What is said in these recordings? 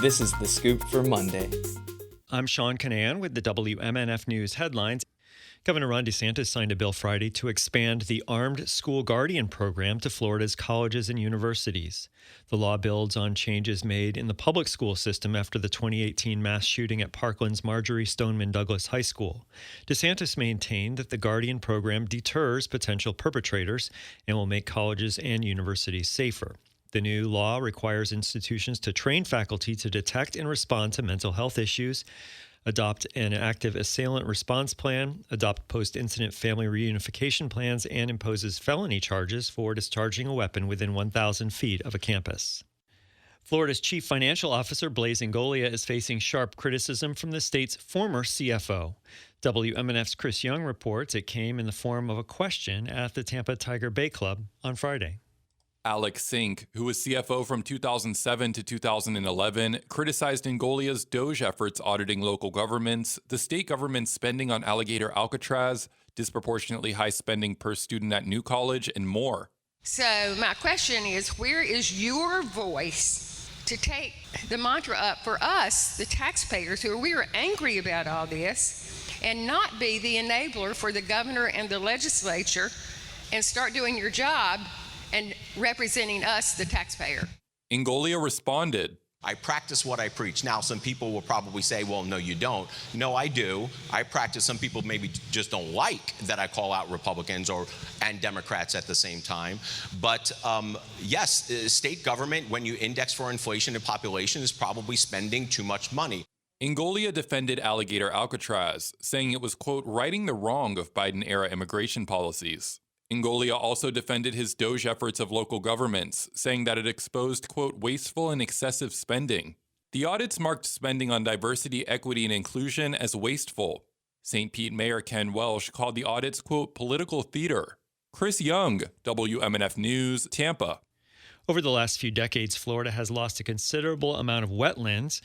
This is The Scoop for Monday. I'm Sean Canan with the WMNF News headlines. Governor Ron DeSantis signed a bill Friday to expand the Armed School Guardian program to Florida's colleges and universities. The law builds on changes made in the public school system after the 2018 mass shooting at Parkland's Marjorie Stoneman Douglas High School. DeSantis maintained that the Guardian program deters potential perpetrators and will make colleges and universities safer. The new law requires institutions to train faculty to detect and respond to mental health issues, adopt an active assailant response plan, adopt post-incident family reunification plans, and imposes felony charges for discharging a weapon within 1,000 feet of a campus. Florida's chief financial officer, Blaise Ingoglia, is facing sharp criticism from the state's former CFO. WMNF's Chris Young reports it came in the form of a question at the Tampa Tiger Bay Club on Friday. Alex Sink, who was CFO from 2007 to 2011, criticized Ingoglia's DOGE efforts auditing local governments, the state government's spending on Alligator Alcatraz, disproportionately high spending per student at New College, and more. So my question is, where is your voice to take the mantra up for us, the taxpayers, we are angry about all this, and not be the enabler for the governor and the legislature and start doing your job and representing us, the taxpayer? Ingoglia responded. I practice what I preach. Now, some people will probably say, well, no, you don't. No, I do. I practice. Some people maybe just don't like that I call out Republicans and Democrats at the same time. But yes, state government, when you index for inflation and population, is probably spending too much money. Ingoglia defended Alligator Alcatraz, saying it was, quote, righting the wrong of Biden-era immigration policies. Ingoglia also defended his DOGE efforts of local governments, saying that it exposed, quote, wasteful and excessive spending. The audits marked spending on diversity, equity, and inclusion as wasteful. St. Pete Mayor Ken Welsh called the audits, quote, political theater. Chris Young, WMNF News, Tampa. Over the last few decades, Florida has lost a considerable amount of wetlands.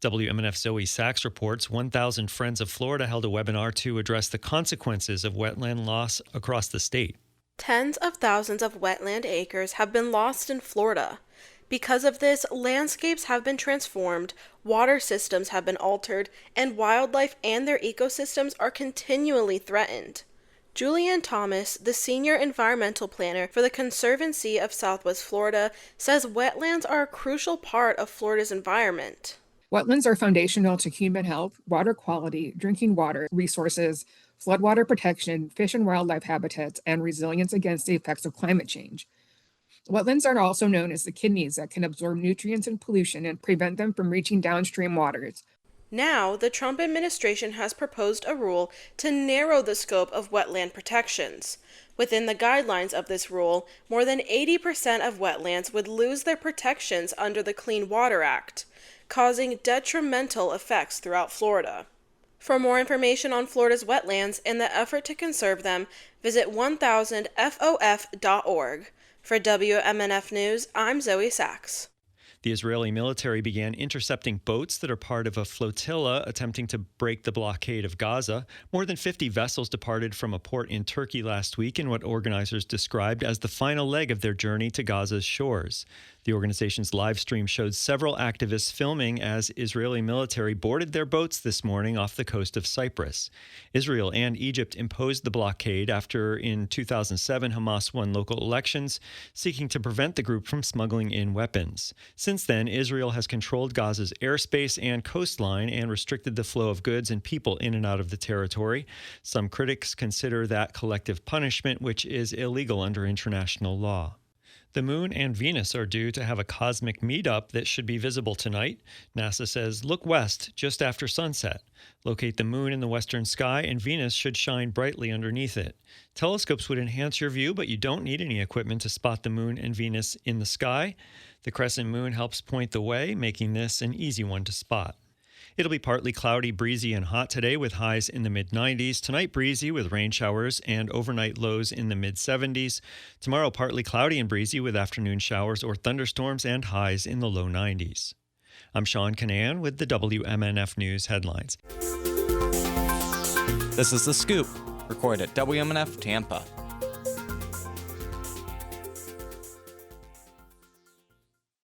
WMNF Zoe Sachs reports 1,000 Friends of Florida held a webinar to address the consequences of wetland loss across the state. Tens of thousands of wetland acres have been lost in Florida. Because of this, landscapes have been transformed, water systems have been altered, and wildlife and their ecosystems are continually threatened. Julianne Thomas, the senior environmental planner for the Conservancy of Southwest Florida, says wetlands are a crucial part of Florida's environment. Wetlands are foundational to human health, water quality, drinking water resources, floodwater protection, fish and wildlife habitats, and resilience against the effects of climate change. Wetlands are also known as the kidneys that can absorb nutrients and pollution and prevent them from reaching downstream waters. Now, the Trump administration has proposed a rule to narrow the scope of wetland protections. Within the guidelines of this rule, more than 80% of wetlands would lose their protections under the Clean Water Act, causing detrimental effects throughout Florida. For more information on Florida's wetlands and the effort to conserve them, visit 1000fof.org. For WMNF News, I'm Zoe Sachs. The Israeli military began intercepting boats that are part of a flotilla attempting to break the blockade of Gaza. More than 50 vessels departed from a port in Turkey last week in what organizers described as the final leg of their journey to Gaza's shores. The organization's live stream showed several activists filming as Israeli military boarded their boats this morning off the coast of Cyprus. Israel and Egypt imposed the blockade after, in 2007, Hamas won local elections, seeking to prevent the group from smuggling in weapons. Since then, Israel has controlled Gaza's airspace and coastline and restricted the flow of goods and people in and out of the territory. Some critics consider that collective punishment, which is illegal under international law. The Moon and Venus are due to have a cosmic meetup that should be visible tonight. NASA says look west just after sunset. Locate the Moon in the western sky, and Venus should shine brightly underneath it. Telescopes would enhance your view, but you don't need any equipment to spot the Moon and Venus in the sky. The crescent moon helps point the way, making this an easy one to spot. It'll be partly cloudy, breezy, and hot today with highs in the mid-90s. Tonight, breezy with rain showers and overnight lows in the mid-70s. Tomorrow, partly cloudy and breezy with afternoon showers or thunderstorms and highs in the low 90s. I'm Sean Canan with the WMNF News headlines. This is The Scoop, recorded at WMNF Tampa.